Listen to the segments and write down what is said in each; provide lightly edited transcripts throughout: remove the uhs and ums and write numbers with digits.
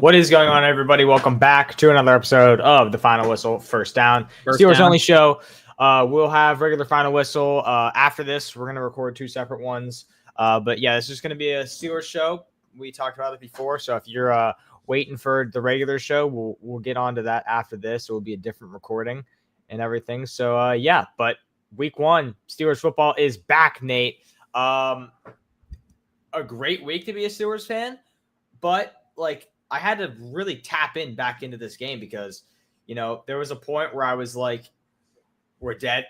What is going on, everybody? Welcome back to another episode of the Final Whistle First Down. Steelers only show. We'll have regular Final Whistle. After this, we're going to record two separate ones. But yeah, this is going to be a Steelers show. We talked about it before. So if you're waiting for the regular show, we'll get on to that after this. It will be a different recording and everything. So yeah, but week one, Steelers football is back, Nate. A great week to be a Steelers fan. But like, I had to really tap in back into this game because, you know, there was a point where I was like, we're dead.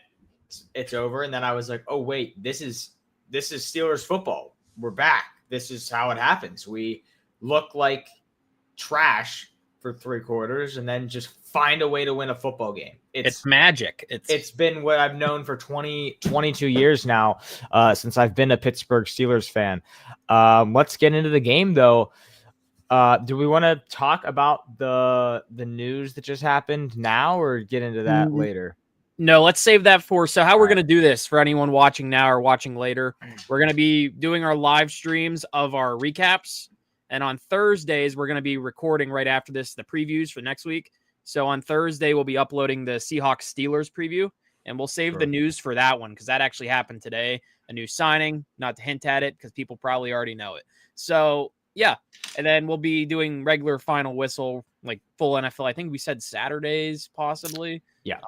It's over. And then I was like, oh, wait, this is Steelers football. We're back. This is how it happens. We look like trash for three quarters and then just find a way to win a football game. It's magic. It's been what I've known for 22 years now, since I've been a Pittsburgh Steelers fan. Let's get into the game, though. Do we want to talk about the news that just happened now or get into that later? No, let's save that for. So how we're going to do this for anyone watching now or watching later, we're going to be doing our live streams of our recaps. And on Thursdays, we're going to be recording right after this, the previews for next week. So on Thursday, we'll be uploading the Seahawks Steelers preview and we'll save the news for that one because that actually happened today. A new signing, not to hint at it because people probably already know it. So yeah, and then we'll be doing regular Final Whistle, like full NFL. I think we said Saturdays, possibly. Yeah.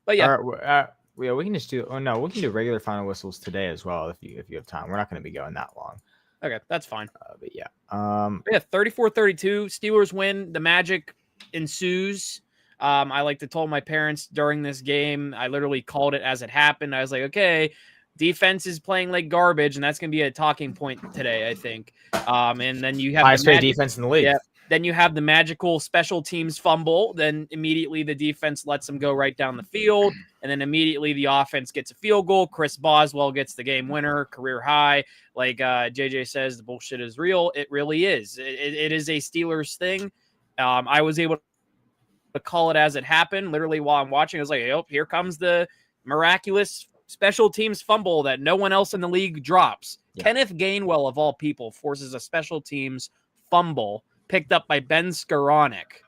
But yeah. Yeah, we can just do. Oh no, we can do regular Final Whistles today as well if you have time. We're not going to be going that long. Okay, that's fine. But yeah. 34-32. Steelers win. The magic ensues. I like to told my parents during this game. I literally called it as it happened. I was like, okay. Defense is playing like garbage, and that's going to be a talking point today, I think. And then you have highest paid defense in the league. Yeah. Then you have the magical special teams fumble. Then immediately the defense lets them go right down the field, and then immediately the offense gets a field goal. Chris Boswell gets the game winner, career high. Like JJ says, the bullshit is real. It really is. It is a Steelers thing. I was able to call it as it happened. Literally while I'm watching, I was like, oh, here comes the miraculous special teams fumble that no one else in the league drops. Yeah. Kenneth Gainwell, of all people, forces a special teams fumble picked up by Ben Skoranek.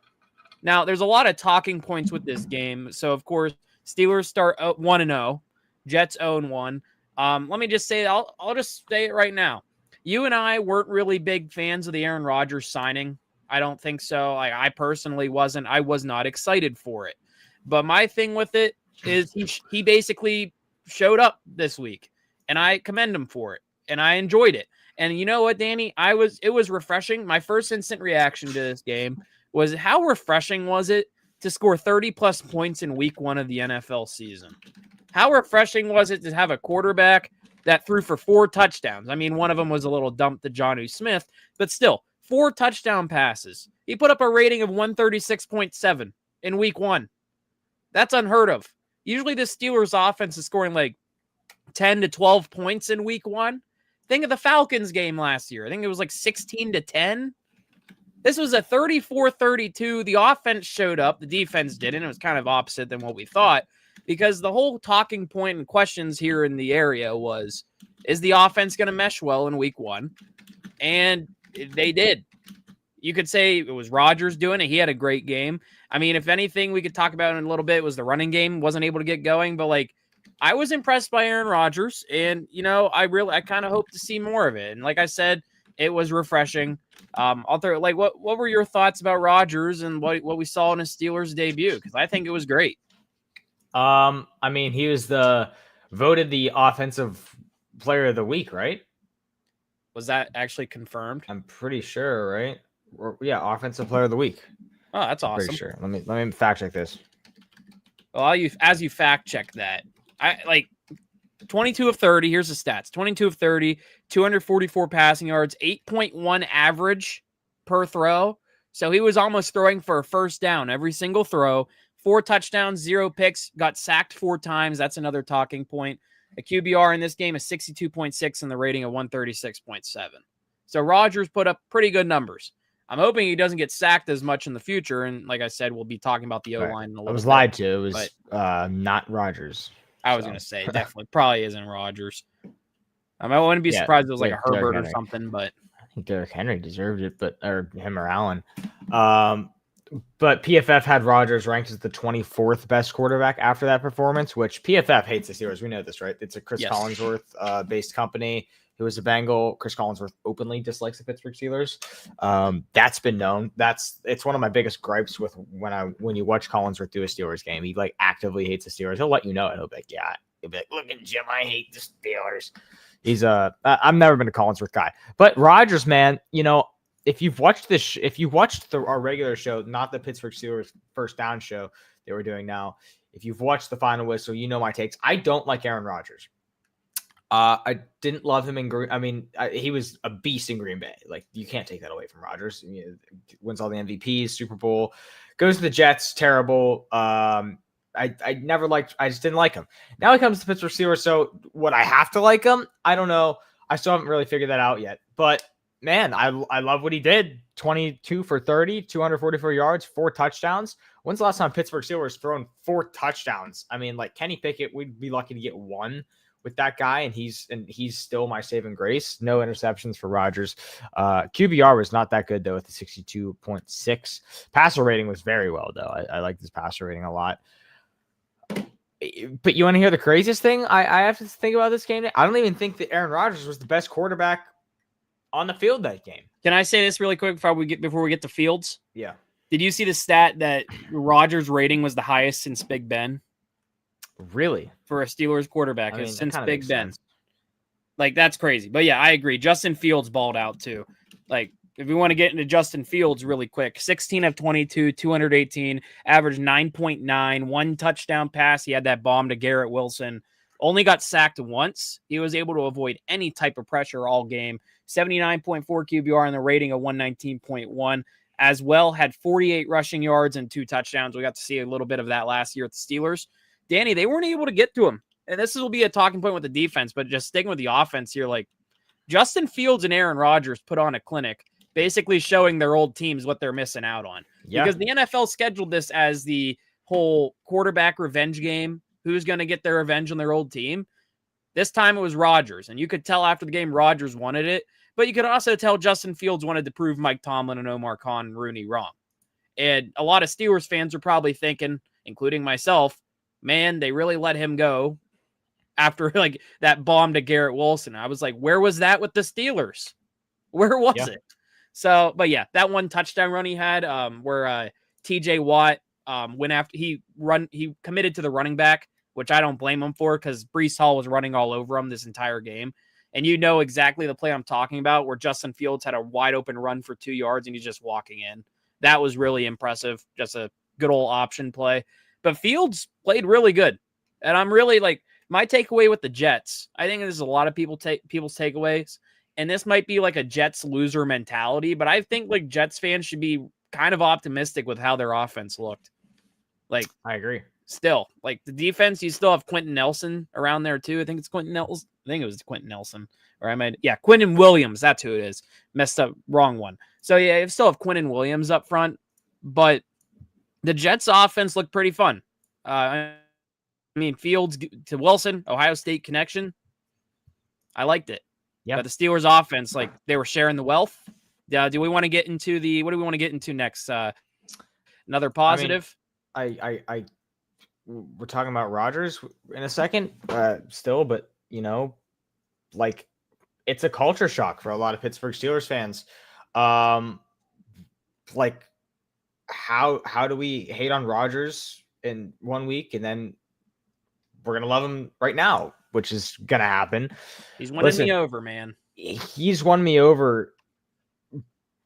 Now, there's a lot of talking points with this game. So, of course, Steelers start 1-0. Jets 0-1. Let me just say, I'll just say it right now. You and I weren't really big fans of the Aaron Rodgers signing. I don't think so. I personally wasn't. I was not excited for it. But my thing with it is he basically showed up this week, and I commend him for it, and I enjoyed it. And you know what, Danny? It was refreshing. My first instant reaction to this game was how refreshing was it to score 30-plus points in week one of the NFL season? How refreshing was it to have a quarterback that threw for 4 touchdowns? I mean, one of them was a little dump to Jonnu Smith, but still, 4 touchdown passes. He put up a rating of 136.7 in week one. That's unheard of. Usually the Steelers offense is scoring like 10 to 12 points in week one. Think of the Falcons game last year. I think it was like 16-10. This was a 34-32. The offense showed up. The defense didn't. It was kind of opposite than what we thought because the whole talking point and questions here in the area was, is the offense going to mesh well in week one? And they did. You could say it was Rodgers doing it. He had a great game. I mean, if anything we could talk about in a little bit was the running game. Wasn't able to get going, but like I was impressed by Aaron Rodgers, and you know, I kind of hope to see more of it. And like I said, it was refreshing. What were your thoughts about Rodgers and what we saw in his Steelers debut? Because I think it was great. I mean, he was voted the offensive player of the week, right? Was that actually confirmed? I'm pretty sure, right? Yeah, offensive player of the week. Oh, that's awesome. Pretty sure. Let me fact check this. Well, as you fact check that, I like 22 of 30. Here's the stats: 22 of 30, 244 passing yards, 8.1 average per throw. So he was almost throwing for a first down every single throw. 4 touchdowns, 0 picks. Got sacked 4 times. That's another talking point. A QBR in this game is 62.6 and the rating of 136.7. So Rodgers put up pretty good numbers. I'm hoping he doesn't get sacked as much in the future. And like I said, we'll be talking about the O-line in a little bit. I was lied to. It was not Rodgers. I was going to say, definitely probably isn't Rodgers. I wouldn't be surprised if it was like a Herbert or something, but Derrick Henry deserved it, or him or Allen. But PFF had Rodgers ranked as the 24th best quarterback after that performance, which PFF hates the Steelers. We know this, right? It's a Chris Collinsworth based company who is a Bengal. Chris Collinsworth openly dislikes the Pittsburgh Steelers. That's been known. It's one of my biggest gripes with when you watch Collinsworth do a Steelers game. He like actively hates the Steelers. He'll let you know it. He'll be like, yeah. He'll be like, look at Jim, I hate the Steelers. He's I've never been a Collinsworth guy, but Rodgers, man, if you've watched our regular show, not the Pittsburgh Steelers first down show that we're doing now, if you've watched the Final Whistle, you know my takes. I don't like Aaron Rodgers. I didn't love him in Green. I mean, he was a beast in Green Bay. Like, you can't take that away from Rodgers. Wins all the MVPs, Super Bowl, goes to the Jets, terrible. I just didn't like him. Now he comes to Pittsburgh Steelers. So would I have to like him? I don't know. I still haven't really figured that out yet. But man, I love what he did. 22 for 30, 244 yards, 4 touchdowns. When's the last time Pittsburgh Steelers thrown 4 touchdowns? I mean, like Kenny Pickett, we'd be lucky to get 1 with that guy, and he's still my saving grace. No interceptions for Rodgers. QBR was not that good though, with the 62.6. Passer rating was very well though. I like this passer rating a lot. But you want to hear the craziest thing? I have to think about this game. I don't even think that Aaron Rodgers was the best quarterback on the field that game. Can I say this really quick before we get to Fields? Yeah. Did you see the stat that Rodgers' rating was the highest since Big Ben? Really? For a Steelers quarterback, since Big Ben. Like, that's crazy. But yeah, I agree. Justin Fields balled out too. Like, if we want to get into Justin Fields really quick, 16 of 22, 218, average 9.9, 1 touchdown pass. He had that bomb to Garrett Wilson. Only got sacked once. He was able to avoid any type of pressure all game. 79.4 QBR and the rating of 119.1. As well, had 48 rushing yards and 2 touchdowns. We got to see a little bit of that last year at the Steelers. Danny, they weren't able to get to him. And this will be a talking point with the defense, but just sticking with the offense here, like Justin Fields and Aaron Rodgers put on a clinic, basically showing their old teams what they're missing out on. Yeah. Because the NFL scheduled this as the whole quarterback revenge game. Who's going to get their revenge on their old team? This time it was Rodgers, and you could tell after the game Rodgers wanted it, but you could also tell Justin Fields wanted to prove Mike Tomlin and Omar Khan and Rooney wrong. And a lot of Steelers fans are probably thinking, including myself, man, they really let him go after like that bomb to Garrett Wilson. I was like, where was that with the Steelers? Where was it? So, but yeah, that 1 touchdown run he had where TJ Watt went after he committed to the running back, which I don't blame him for because Breece Hall was running all over him this entire game. And you know exactly the play I'm talking about where Justin Fields had a wide open run for 2 yards and he's just walking in. That was really impressive. Just a good old option play. But Fields played really good. And I'm really like, my takeaway with the Jets, I think there's a lot of people's takeaways. And this might be like a Jets loser mentality, but I think like Jets fans should be kind of optimistic with how their offense looked. Like, I agree. Still, like the defense, you still have Quentin Nelson around there too. I think it's Quentin Nelson. I think it was Quentin Nelson. Quentin Williams. That's who it is. Messed up. Wrong one. So yeah, you still have Quentin Williams up front, but the Jets offense looked pretty fun. I mean, Fields to Wilson, Ohio State connection. I liked it. Yeah. But the Steelers offense, like they were sharing the wealth. Do we want to get into what do we want to get into next? Another positive. We're talking about Rodgers in a second, still, but like it's a culture shock for a lot of Pittsburgh Steelers fans. Like how do we hate on Rodgers in 1 week and then we're gonna love him right now, which is gonna happen. He's winning me over, man. He's won me over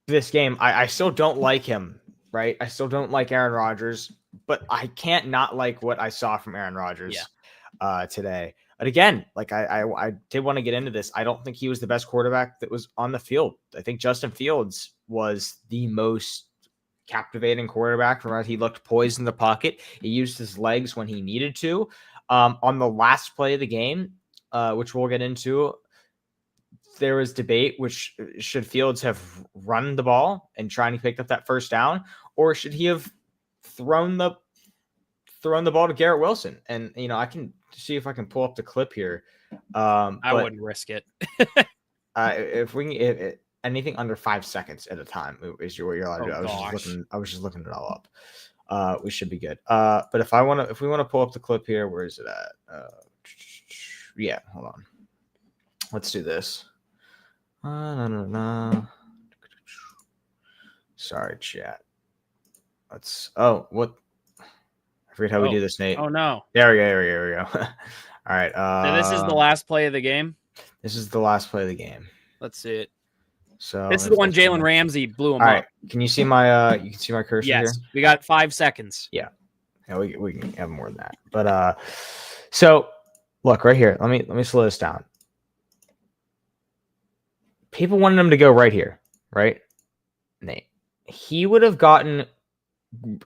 this game. I still don't like him, right? I still don't like Aaron Rodgers, but I can't not like what I saw from Aaron Rodgers today. But again, like I did want to get into this. I don't think he was the best quarterback that was on the field. I think Justin Fields was the most captivating quarterback. He looked poised in the pocket. He used his legs when he needed to. On the last play of the game, which we'll get into, there was debate, which should Fields have run the ball and trying to pick up that first down, or should he have thrown the ball to Garrett Wilson? And I can see if I can pull up the clip here. I wouldn't risk it. anything under 5 seconds at a time is what you're allowed to do. I was just looking it all up. We should be good. But if we want to pull up the clip here, where is it at? Yeah, hold on. Let's do this. Sorry, chat. What? I forget how we do this, Nate. Oh no. There we go. All right. So this is the last play of the game. This is the last play of the game. Let's see it. So this is the one Jalen Ramsey blew him up. Right. Can you see my you can see my cursor here? Yes. We got 5 seconds. Yeah. We can have more than that. But so look right here. Let me slow this down. People wanted him to go right here, right? Nate. He would have gotten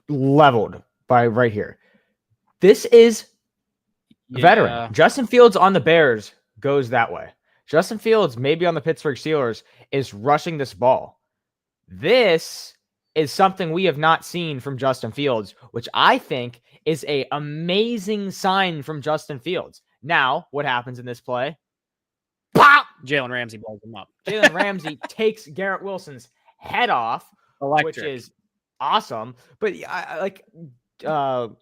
leveled by right here. This is veteran. Justin Fields on the Bears goes that way. Justin Fields, maybe on the Pittsburgh Steelers, is rushing this ball. This is something we have not seen from Justin Fields, which I think is an amazing sign from Justin Fields. Now, what happens in this play? Pop! Jalen Ramsey blows him up. Jalen Ramsey takes Garrett Wilson's head off, which is awesome. But I'll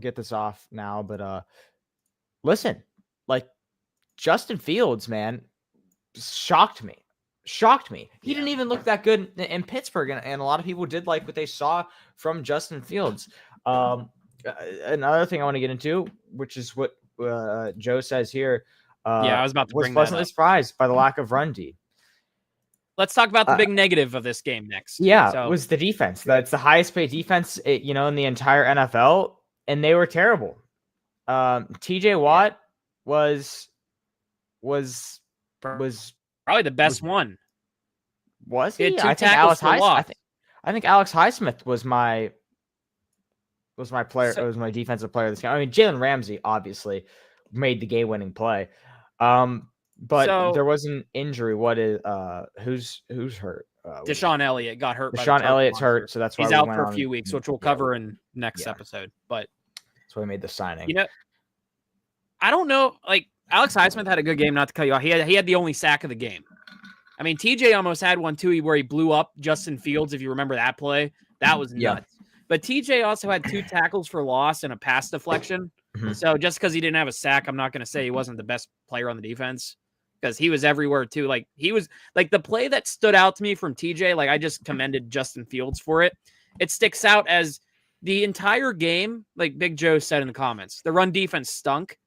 get this off now. But listen, like Justin Fields, man, shocked me. He didn't even look that good in Pittsburgh, and a lot of people did like what they saw from Justin Fields. Another thing I want to get into, which is what Joe says here. I was about to bring that up. Was pleasantly surprised by the lack of run D. Let's talk about the big negative of this game next. Yeah, it was the defense. That's the highest paid defense, in the entire NFL, and they were terrible. TJ Watt was probably the best one. Was he? He had 2 tackles for loss. I think Alex Highsmith was my player. It was my defensive player of this game. I mean, Jalen Ramsey obviously made the game-winning play. But there was an injury. What is who's hurt? Deshaun Elliott got hurt. Deshaun Elliott's hurt, so that's why he's out for a few weeks, which we'll cover in next episode. But that's why we made the signing. I don't know. Like Alex Highsmith had a good game. Not to cut you off, he had the only sack of the game. I mean, TJ almost had one too, where he blew up Justin Fields. If you remember that play, that was nuts. But TJ also had 2 tackles for loss and a pass deflection. Mm-hmm. So just because he didn't have a sack, I'm not going to say he wasn't the best player on the defense, because he was everywhere too. Like he was like the play that stood out to me from TJ. Like I just commended Justin Fields for it. It sticks out as the entire game. Like Big Joe said in the comments, the run defense stunk,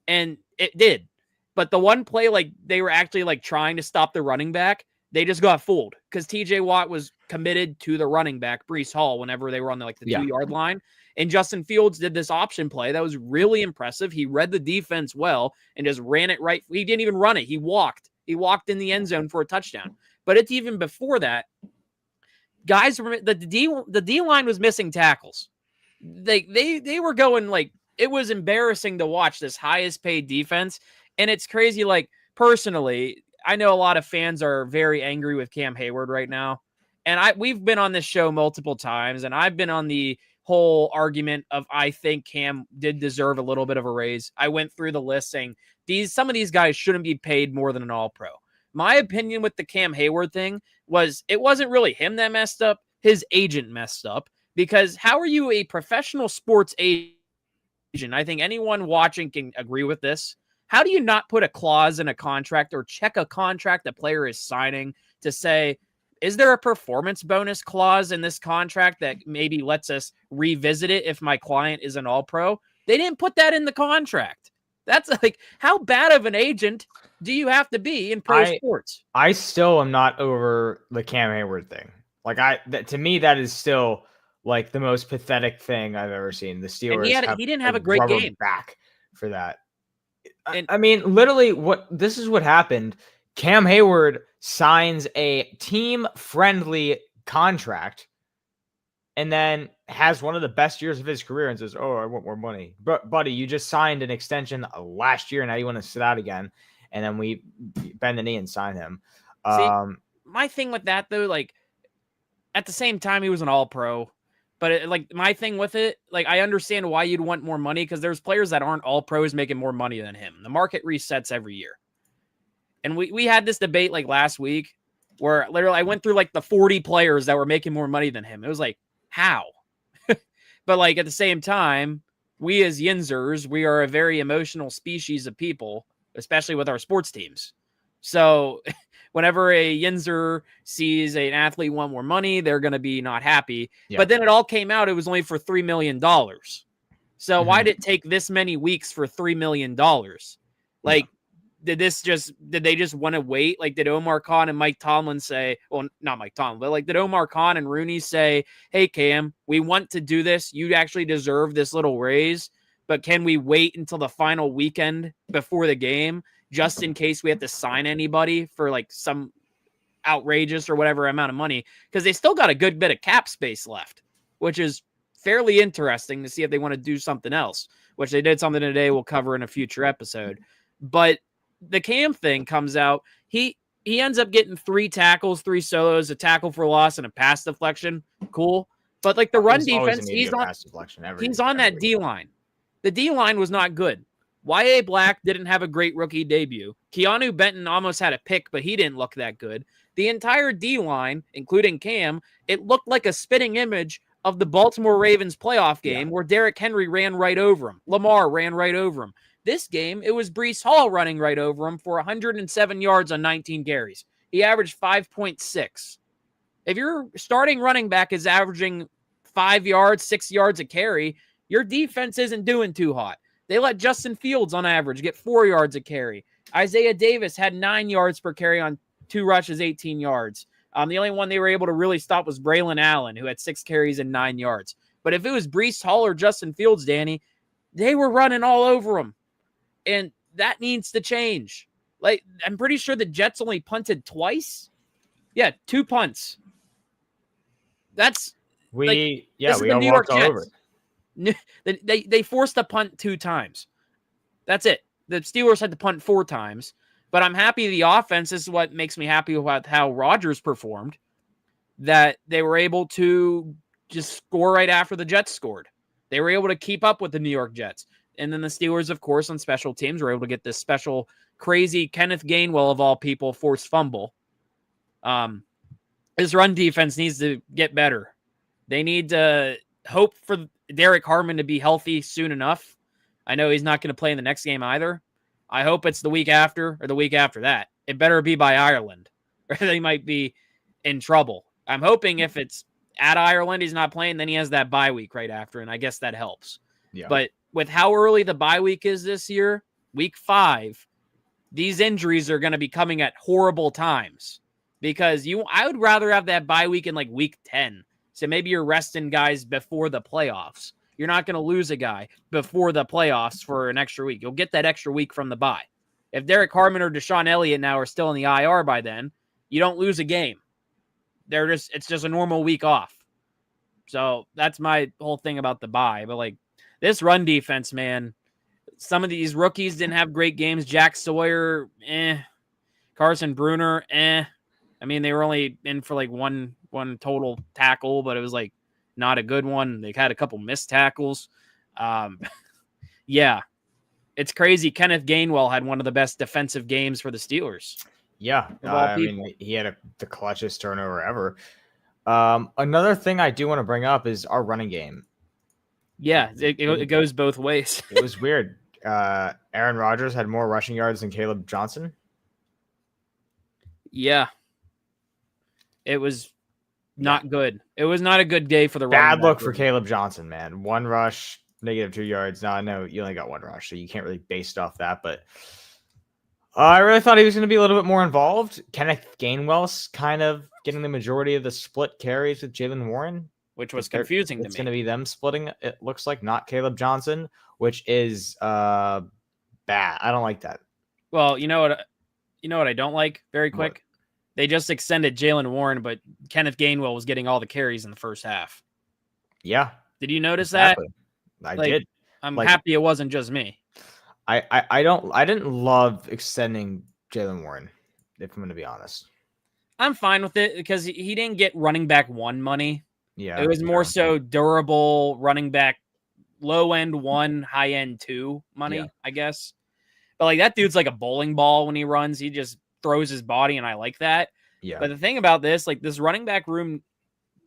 and it did. But the one play, like they were actually like trying to stop the running back, they just got fooled because TJ Watt was committed to the running back, Breece Hall, whenever they were on the 2-yard line. And Justin Fields did this option play that was really impressive. He read the defense well and just ran it right. He didn't even run it. He walked. He walked in the end zone for a touchdown. But it's even before that, guys, the D line was missing tackles. They were going like, it was embarrassing to watch this highest paid defense. And it's crazy. Like personally, I know a lot of fans are very angry with Cam Hayward right now. And we've been on this show multiple times, and I've been on the whole argument of I think Cam did deserve a little bit of a raise. I went through the list saying some of these guys shouldn't be paid more than an All-Pro. My opinion with the Cam Hayward thing was it wasn't really him that messed up. His agent messed up, because how are you a professional sports agent? I think anyone watching can agree with this. How do you not put a clause in a contract or check a contract a player is signing to say, is there a performance bonus clause in this contract that maybe lets us revisit it if my client is an All-Pro? They didn't put that in the contract. That's like, how bad of an agent do you have to be in pro sports? I still am not over the Cam Hayward thing. Like to me, that is still like the most pathetic thing I've ever seen. The Steelers he didn't have a great game back for that. I mean, literally, this is what happened. Cam Hayward signs a team-friendly contract and then has one of the best years of his career and says, "Oh, I want more money." But buddy, you just signed an extension last year. Now you want to sit out again. And then we bend the knee and sign him. My thing with that, though, like at the same time, he was an All-Pro. But my thing with it, like I understand why you'd want more money, because there's players that aren't All-Pros making more money than him. The market resets every year. And we had this debate like last week. where literally I went through like the 40 players that were making more money than him. It was like, how? But like at the same time, we as Yinzers, we are a very emotional species of people, especially with our sports teams. So whenever a Yinzer sees an athlete want more money, they're going to be not happy. Yeah. But then it all came out, it was only for $3 million. So why did it take this many weeks for $3 million? Like, did they just want to wait? Like, did Omar Khan and Mike Tomlin say, well, not Mike Tomlin, but like, did Omar Khan and Rooney say, hey, Cam, we want to do this. You actually deserve this little raise, but can we wait until the final weekend before the game, just in case we have to sign anybody for like some outrageous or whatever amount of money? Because they still got a good bit of cap space left, which is fairly interesting to see if they want to do something else, which they did something today we'll cover in a future episode. But the Cam thing comes out. He ends up getting 3 tackles, 3 solos, a tackle for loss, and a pass deflection. Cool. But like the run defense, he's on that D-line. The D-line was not good. Y.A. Black didn't have a great rookie debut. Keanu Benton almost had a pick, but he didn't look that good. The entire D-line, including Cam, it looked like a spitting image of the Baltimore Ravens playoff game where Derrick Henry ran right over him. Lamar ran right over him. This game, it was Breece Hall running right over him for 107 yards on 19 carries. He averaged 5.6. If your starting running back is averaging 5 yards, 6 yards a carry, your defense isn't doing too hot. They let Justin Fields on average get 4 yards a carry. Isaiah Davis had 9 yards per carry on 2 rushes, 18 yards. The only one they were able to really stop was Braylon Allen, who had 6 carries and 9 yards. But if it was Breece Hall or Justin Fields, Danny, they were running all over him. And that needs to change. Like, I'm pretty sure the Jets only punted twice. Yeah, 2 punts. That's we all walked all over. They forced a punt 2 times. That's it. The Steelers had to punt 4 times. But I'm happy the offense, this is what makes me happy about how Rodgers performed, that they were able to just score right after the Jets scored. They were able to keep up with the New York Jets. And then the Steelers, of course, on special teams were able to get this special, crazy Kenneth Gainwell, of all people, forced fumble. His run defense needs to get better. They need to hope for Derek Harmon to be healthy soon enough. I know he's not going to play in the next game either. I hope it's the week after or the week after that. It better be by Ireland, or they might be in trouble. I'm hoping if it's at Ireland, he's not playing, then he has that bye week right after, and I guess that helps. Yeah. But with how early the bye week is this year, week 5, these injuries are going to be coming at horrible times, because I would rather have that bye week in like week 10. So maybe you're resting guys before the playoffs. You're not going to lose a guy before the playoffs for an extra week. You'll get that extra week from the bye. If Derek Harmon or Deshaun Elliott now are still in the IR by then, you don't lose a game. It's just a normal week off. So that's my whole thing about the bye. But like this run defense, man, some of these rookies didn't have great games. Jack Sawyer, Carson Bruner, I mean, they were only in for like one total tackle, but it was like not a good one. They had a couple missed tackles. Yeah, it's crazy. Kenneth Gainwell had one of the best defensive games for the Steelers. Yeah, I mean, he had the clutchest turnover ever. Another thing I do want to bring up is our running game. Yeah, it goes both ways. It was weird. Aaron Rodgers had more rushing yards than Caleb Johnson. Yeah. It was not good. It was not a good day for the bad look for Caleb Johnson, man. 1 rush, -2 yards. Now I know you only got 1 rush, so you can't really base it off that. But I really thought he was going to be a little bit more involved. Kenneth Gainwell's kind of getting the majority of the split carries with Jaylen Warren, which was confusing to me. It's going to be them splitting. It looks like, not Caleb Johnson, which is bad. I don't like that. Well, you know what I don't like. Very quick. What? They just extended Jaylen Warren, but Kenneth Gainwell was getting all the carries in the first half. Yeah. Did you notice that? I did. I'm happy it wasn't just me. I didn't love extending Jaylen Warren, if I'm going to be honest. I'm fine with it because he didn't get running back 1 money. Yeah. It was more so durable running back, low end 1, high end 2 money, I guess. But like that dude's like a bowling ball when he runs. He just throws his body, and I like that. Yeah. But the thing about this, like this running back room,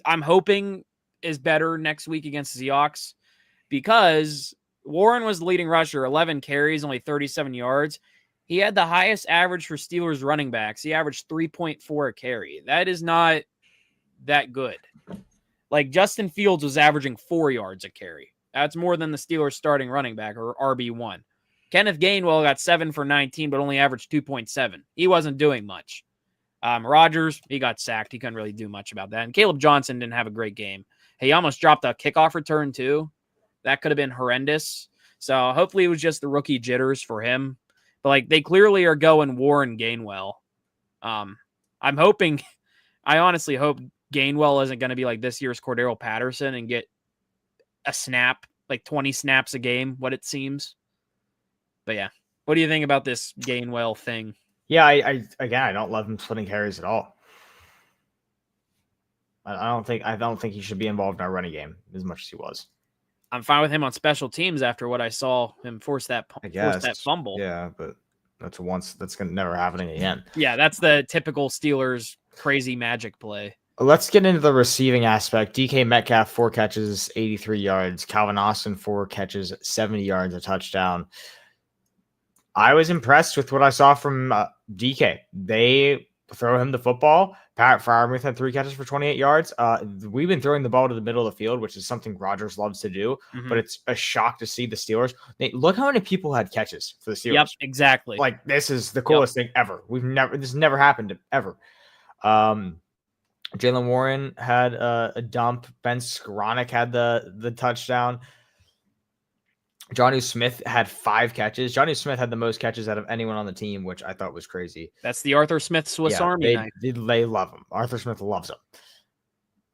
I'm hoping is better next week against the Seahawks because Warren was the leading rusher, 11 carries, only 37 yards. He had the highest average for Steelers running backs. He averaged 3.4 a carry. That is not that good. Like Justin Fields was averaging 4 yards a carry. That's more than the Steelers starting running back or RB1. Kenneth Gainwell got 7 for 19, but only averaged 2.7. He wasn't doing much. Rodgers, he got sacked. He couldn't really do much about that. And Caleb Johnson didn't have a great game. He almost dropped a kickoff return too. That could have been horrendous. So hopefully it was just the rookie jitters for him. But like they clearly are going Warren Gainwell. I'm hoping, I honestly hope Gainwell isn't going to be like this year's Cordero Patterson and get a snap, like 20 snaps a game, what it seems. But yeah, what do you think about this Gainwell thing? Yeah, I don't love him splitting carries at all. I don't think he should be involved in our running game as much as he was. I'm fine with him on special teams after what I saw him force that fumble. Yeah, but that's gonna never happen again. Yeah, that's the typical Steelers crazy magic play. Let's get into the receiving aspect. DK Metcalf, 4 catches, 83 yards. Calvin Austin, 4 catches, 70 yards, a touchdown. I was impressed with what I saw from DK. They throw him the football. Pat Freiermuth had 3 catches for 28 yards. We've been throwing the ball to the middle of the field, which is something Rodgers loves to do, but it's a shock to see the Steelers. Look how many people had catches for the Steelers. Yep, exactly. Like, this is the coolest thing ever. This never happened ever. Jaylen Warren had a dump. Ben Skoranek had the touchdown. Jonnu Smith had 5 catches. Jonnu Smith had the most catches out of anyone on the team, which I thought was crazy. That's the Arthur Smith Swiss Army knife. They love him. Arthur Smith loves him.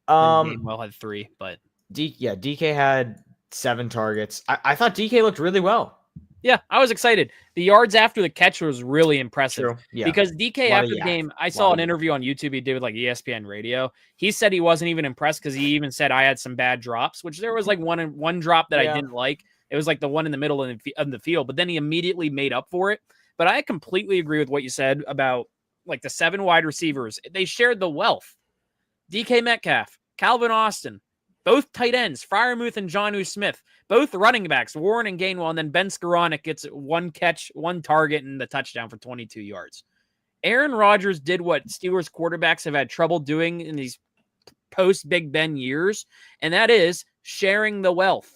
Gainwell had 3, but DK had 7 targets. I thought DK looked really well. Yeah, I was excited. The yards after the catch was really impressive. True. Yeah. Because DK after the game, I saw an interview on YouTube he did with like ESPN Radio. He said he wasn't even impressed because he even said I had some bad drops, which there was like one drop that I didn't like. It was like the one in the middle of the field, but then he immediately made up for it. But I completely agree with what you said about like the 7 wide receivers. They shared the wealth. DK Metcalf, Calvin Austin, both tight ends, Freiermuth and Jonnu Smith, both running backs, Warren and Gainwell, and then Ben Skoranek gets 1 catch, 1 target, and the touchdown for 22 yards. Aaron Rodgers did what Steelers quarterbacks have had trouble doing in these post-Big Ben years, and that is sharing the wealth.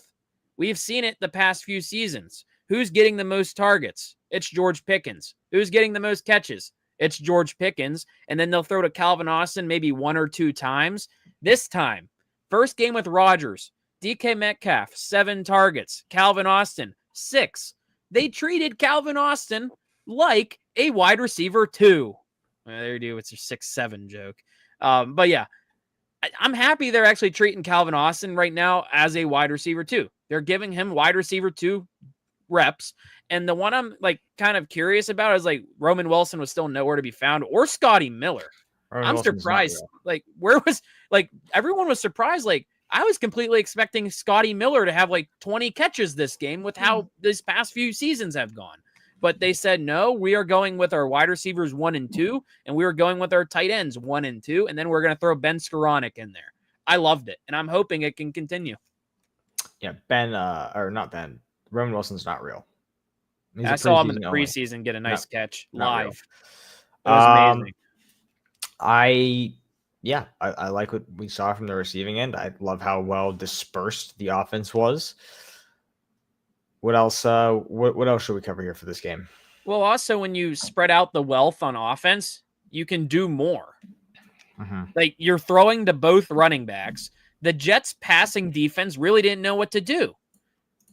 We've seen it the past few seasons. Who's getting the most targets? It's George Pickens. Who's getting the most catches? It's George Pickens. And then they'll throw to Calvin Austin maybe 1 or 2 times. This time, first game with Rodgers, DK Metcalf, 7 targets. Calvin Austin, 6. They treated Calvin Austin like a wide receiver 2. There you do. It's your 6-7 joke. But yeah, I'm happy they're actually treating Calvin Austin right now as a wide receiver 2. They're giving him wide receiver 2 reps. And the one I'm like kind of curious about is like Roman Wilson was still nowhere to be found, or Scotty Miller. I'm surprised. Like, where was like everyone was surprised. Like, I was completely expecting Scotty Miller to have like 20 catches this game with how these past few seasons have gone. But they said, no, we are going with our wide receivers 1 and 2, and we are going with our tight ends 1 and 2, and then we're going to throw Ben Skoranek in there. I loved it, and I'm hoping it can continue. Yeah, Roman Wilson's not real. I saw him in the preseason get a nice catch live. It was amazing. I like what we saw from the receiving end. I love how well dispersed the offense was. What else? What else should we cover here for this game? Well, also when you spread out the wealth on offense, you can do more. Like you're throwing to both running backs. The Jets' passing defense really didn't know what to do.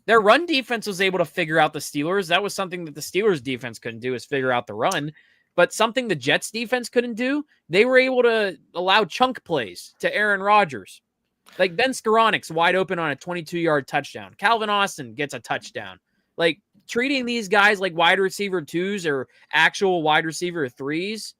Their run defense was able to figure out the Steelers. That was something that the Steelers' defense couldn't do, is figure out the run. But something the Jets' defense couldn't do, they were able to allow chunk plays to Aaron Rodgers. Like Ben Skoranek's wide open on a 22-yard touchdown. Calvin Austin gets a touchdown. Like treating these guys like wide receiver 2s or actual wide receiver 3s,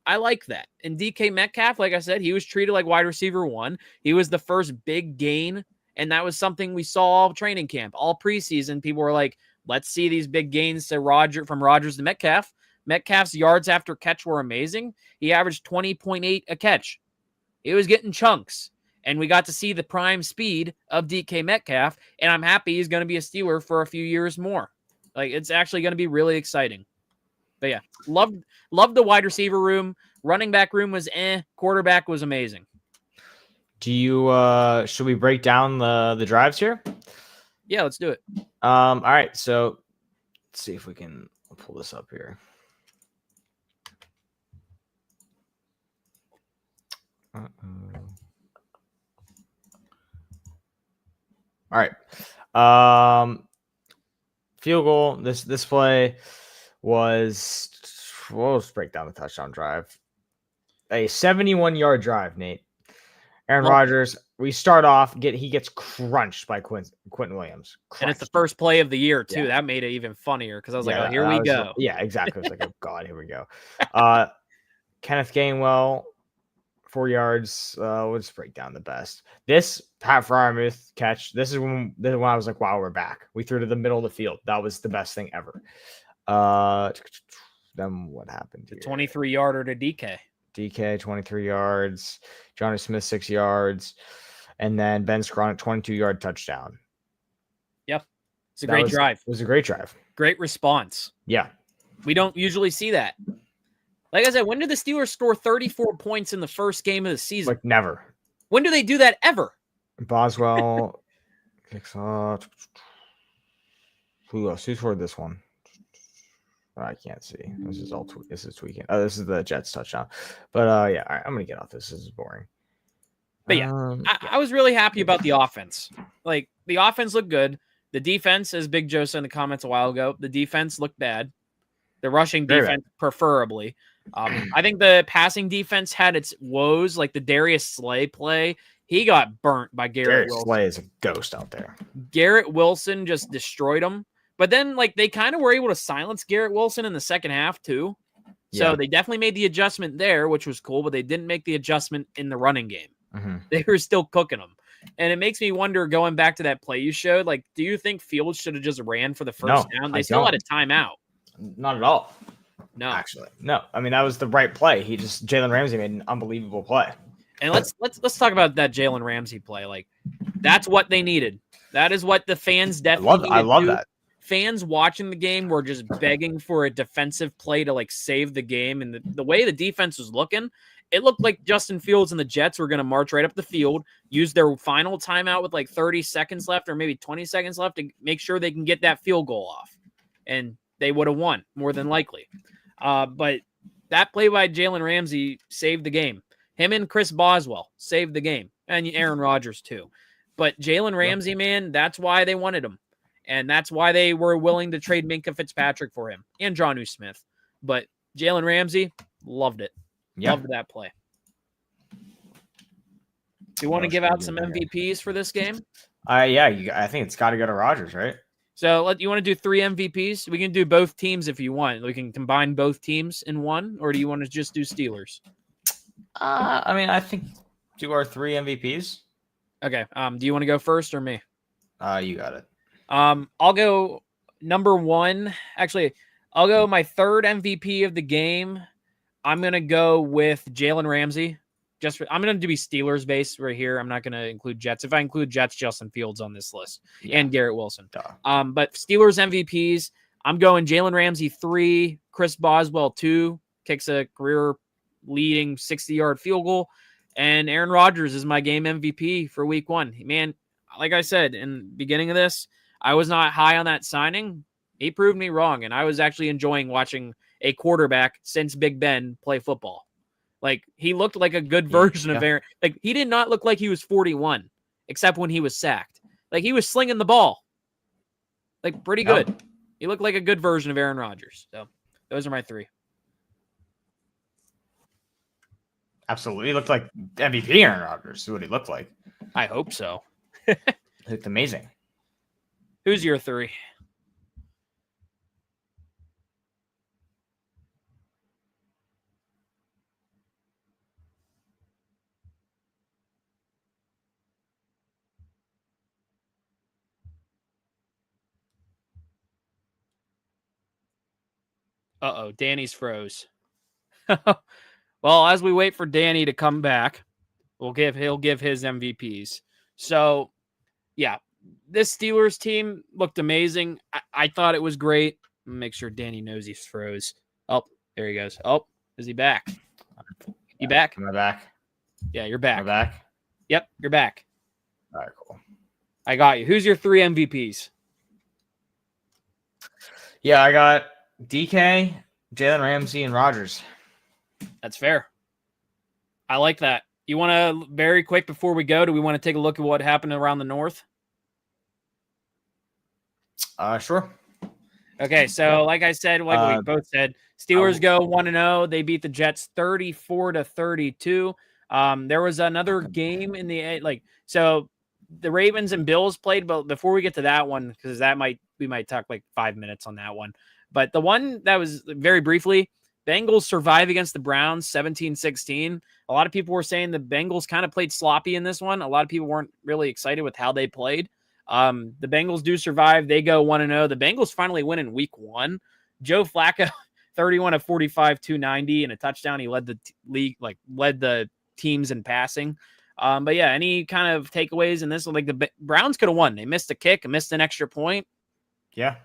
I like that. And DK Metcalf, like I said, he was treated like wide receiver 1. He was the first big gain, and that was something we saw all training camp, all preseason. People were like, let's see these big gains from Rodgers to Metcalf. Metcalf's yards after catch were amazing. He averaged 20.8 a catch. He was getting chunks. And we got to see the prime speed of DK Metcalf, and I'm happy he's going to be a Steeler for a few years more. Like, it's actually going to be really exciting. But yeah, loved the wide receiver room. Running back room was quarterback was amazing. Do you should we break down the drives here? Yeah, let's do it. All right, so let's see if we can pull this up here. All right. Field goal. This play was, well, let's break down the touchdown drive. A 71-yard drive, Nate. Aaron Rodgers, we start off, he gets crunched by Quentin Williams. Crunched. And it's the first play of the year, too. Yeah. That made it even funnier because I was like, oh, here we go. Yeah, exactly. I was like, oh, God, here we go. Kenneth Gainwell, 4 yards. We'll just break down the best. This Pat Freiermuth catch, this is when I was like, wow, we're back. We threw to the middle of the field. That was the best thing ever. Then what happened here? 23-yarder to DK. DK, 23 yards. Johnny Smith, 6 yards. And then Ben Skronik, 22-yard touchdown. Yep. It's a great drive. It was a great drive. Great response. Yeah. We don't usually see that. Like I said, when did the Steelers score 34 points in the first game of the season? Like never. When do they do that ever? Boswell kicks off. Who else? Who scored this one? I can't see. This is tweaking. Oh, this is the Jets touchdown. But yeah, all right, I'm gonna get off this. This is boring. But yeah, I was really happy about the offense. Like, the offense looked good. The defense, as Big Joe said in the comments a while ago, the defense looked bad. The rushing defense, preferably. I think the passing defense had its woes, like the Darius Slay play. He got burnt by Garrett Wilson. Slay is a ghost out there. Garrett Wilson just destroyed him. But then, like, they kind of were able to silence Garrett Wilson in the second half, too. So they definitely made the adjustment there, which was cool, but they didn't make the adjustment in the running game. Mm-hmm. They were still cooking them. And it makes me wonder, going back to that play you showed, like, do you think Fields should have just ran for the first down? They still had a timeout. Not at all. No. Actually. No. I mean, that was the right play. Jalen Ramsey made an unbelievable play. And let's talk about that Jalen Ramsey play. Like, that's what they needed. That is what the fans definitely I love that. Fans watching the game were just begging for a defensive play to, like, save the game. And the way the defense was looking, it looked like Justin Fields and the Jets were going to march right up the field, use their final timeout with like 30 seconds left or maybe 20 seconds left to make sure they can get that field goal off. And they would have won, more than likely. But that play by Jalen Ramsey saved the game. Him and Chris Boswell saved the game. And Aaron Rodgers, too. But Jalen Ramsey, man, that's why they wanted him. And that's why they were willing to trade Minkah Fitzpatrick for him and Jonnu Smith. But Jalen Ramsey, loved it. Yep. Loved that play. Do you want to give out some MVPs for this game? Yeah, I think it's got to go to Rodgers, right? So you want to do 3 MVPs? We can do both teams if you want. We can combine both teams in one, or do you want to just do Steelers? I mean, I think do our 3 MVPs. Okay. Do you want to go first or me? You got it. I'll go number 1. Actually, I'll go my 3rd MVP of the game. I'm going to go with Jalen Ramsey. I'm going to be Steelers based right here. I'm not going to include Jets. If I include Jets, Justin Fields on this list and Garrett Wilson. But Steelers MVPs, I'm going Jalen Ramsey 3, Chris Boswell 2, kicks a career leading 60-yard field goal, and Aaron Rodgers is my game MVP for week 1. Man, like I said in the beginning of this, I was not high on that signing. He proved me wrong, and I was actually enjoying watching a quarterback since Big Ben play football. Like, he looked like a good version of Aaron. Like, he did not look like he was 41, except when he was sacked. Like, he was slinging the ball. Like, pretty good. He looked like a good version of Aaron Rodgers. So, those are my 3. Absolutely. He looked like MVP Aaron Rodgers is what he looked like. I hope so. He looked amazing. Who's your 3? Uh-oh, Danny's froze. Well, as we wait for Danny to come back, he'll give his MVPs. So, yeah, this Steelers team looked amazing. I thought it was great. Make sure Danny knows he's froze. Oh, there he goes. Oh, is he back? You back? Am I back? Yeah, you're back. Am I back? Yep, you're back. All right, cool. I got you. Who's your 3 MVPs? Yeah, I got DK, Jalen Ramsey, and Rodgers. That's fair. I like that. You want to, very quick before we go, do we want to take a look at what happened around the North? Sure. Okay, so like I said, like we both said, Steelers go 1-0. They beat the Jets 34-32. There was another game in the so the Ravens and Bills played, but before we get to that one, because we might talk like 5 minutes on that one. But the one that was very briefly, Bengals survive against the Browns 17-16. A lot of people were saying the Bengals kind of played sloppy in this one. A lot of people weren't really excited with how they played. The Bengals do survive. They go 1-0. The Bengals finally win in week 1. Joe Flacco, 31 of 45, 290 and a touchdown. He led the league, led the teams in passing. But yeah, any kind of takeaways in this? Like the Browns could have won. They missed a kick, missed an extra point. Yeah.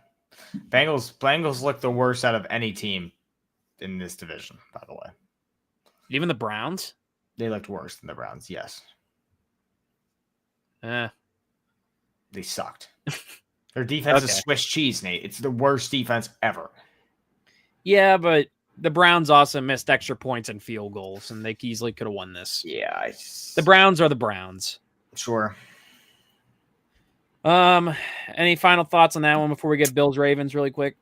Bengals look the worst out of any team in this division, by the way. Even the Browns? They looked worse than the Browns, yes. They sucked. Their defense is Swiss cheese, Nate. It's the worst defense ever. Yeah, but the Browns also missed extra points and field goals, and they easily could have won this. Yeah. The Browns are the Browns. Sure. Any final thoughts on that one before we get Bills-Ravens really quick?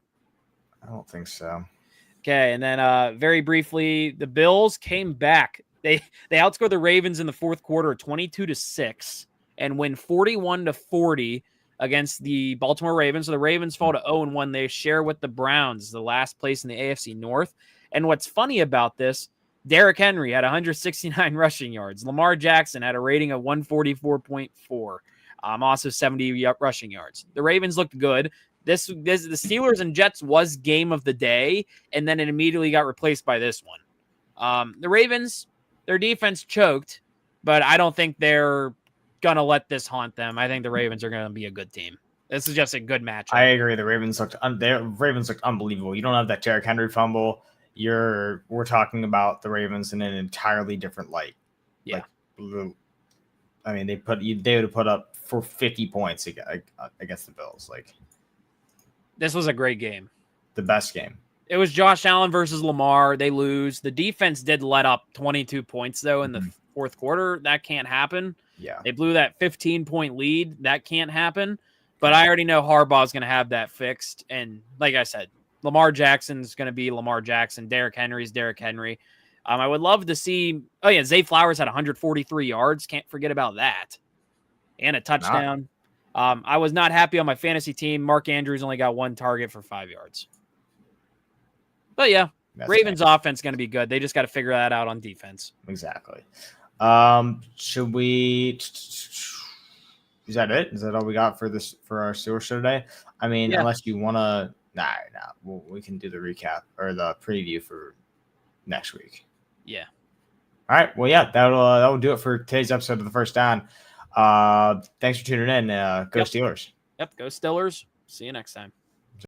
I don't think so. Okay, and then very briefly, the Bills came back. They outscored the Ravens in the fourth quarter 22-6 and win 41-40 against the Baltimore Ravens. So the Ravens fall to 0-1. They share with the Browns, the last place in the AFC North. And what's funny about this, Derrick Henry had 169 rushing yards. Lamar Jackson had a rating of 144.4. Also 70 rushing yards. The Ravens looked good. The Steelers and Jets was game of the day, and then it immediately got replaced by this one. The Ravens, their defense choked, but I don't think they're going to let this haunt them. I think the Ravens are going to be a good team. This is just a good matchup. I agree. The Ravens looked unbelievable. You don't have that Derrick Henry fumble. We're talking about the Ravens in an entirely different light. Yeah. I mean, they would have put up for 50 points against the Bills. This was a great game. The best game. It was Josh Allen versus Lamar. They lose. The defense did let up 22 points, though, in the fourth quarter. That can't happen. Yeah. They blew that 15-point lead. That can't happen. But I already know Harbaugh's going to have that fixed. And like I said, Lamar Jackson's going to be Lamar Jackson. Derrick Henry's Derrick Henry. I would love to see – Zay Flowers had 143 yards. Can't forget about that. And a touchdown. I was not happy on my fantasy team. Mark Andrews only got 1 target for 5 yards. But yeah, Ravens offense going to be good. They just got to figure that out on defense. Exactly. Should we? Is that it? Is that all we got for our Steelers show today? I mean, unless you want to, we can do the recap or the preview for next week. Yeah. All right. Well, yeah, that will do it for today's episode of the First Down. Thanks for tuning in. Go Steelers. Yep. Go Steelers. See you next time.